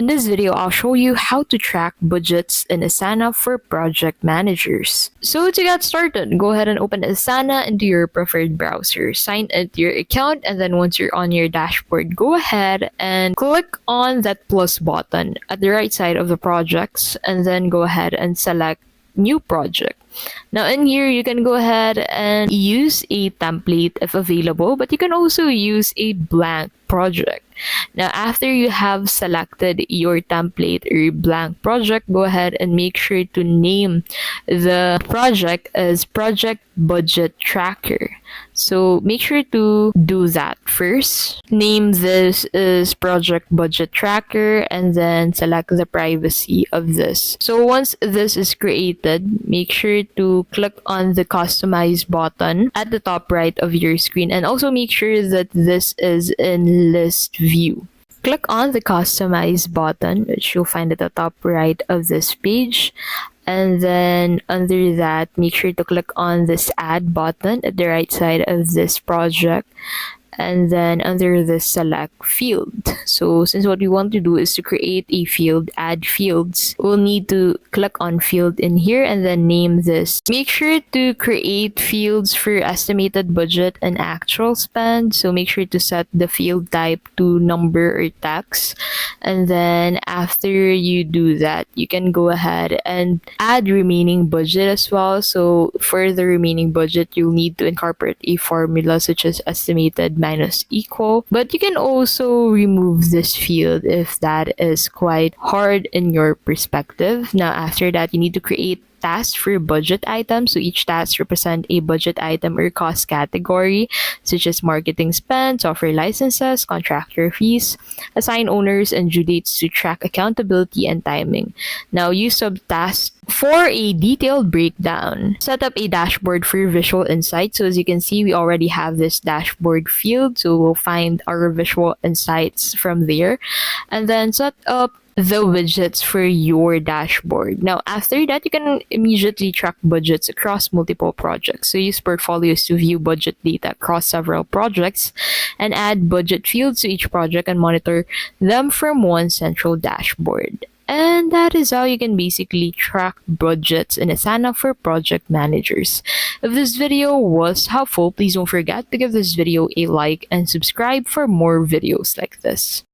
In this video, I'll show you how to track budgets in Asana for project managers. So to get started, go ahead and open Asana into your preferred browser. Sign into your account, and then once you're on your dashboard, go ahead and click on that plus button at the right side of the projects, and then go ahead and select new project. Now in here, you can go ahead and use a template if available, but you can also use a blank project. Now after you have selected your template or blank project, go ahead and make sure to name the project as Project Budget Tracker. So make sure to do that first. Name this as Project Budget Tracker and then select the privacy of this. So once this is created, make sure to click on the customize button at the top right of your screen, and also make sure that this is in list view. Click on the customize button, which you'll find at the top right of this page. And then under that, make sure to click on this add button at the right side of this project. And then under the select field. So since what we want to do is to create a field, add fields, we'll need to click on field in here and then name this. Make sure to create fields for estimated budget and actual spend. So make sure to set the field type to number or text. And then after you do that, you can go ahead and add remaining budget as well. So for the remaining budget, you'll need to incorporate a formula such as estimated minus equal, but you can also remove this field if that is quite hard in your perspective. Now after that, you need to create tasks for budget items. So each task represent a budget item or cost category, such as marketing spend, software licenses, contractor fees. Assign owners and due dates to track accountability and timing. Now use subtasks for a detailed breakdown. Set up a dashboard for visual insights. So as you can see, we already have this dashboard field, so we'll find our visual insights from there. And then set up the widgets for your dashboard. Now after that, you can immediately track budgets across multiple projects. So use portfolios to view budget data across several projects and add budget fields to each project and monitor them from one central dashboard. And that is how you can basically track budgets in Asana for project managers. If this video was helpful, please don't forget to give this video a like and subscribe for more videos like this.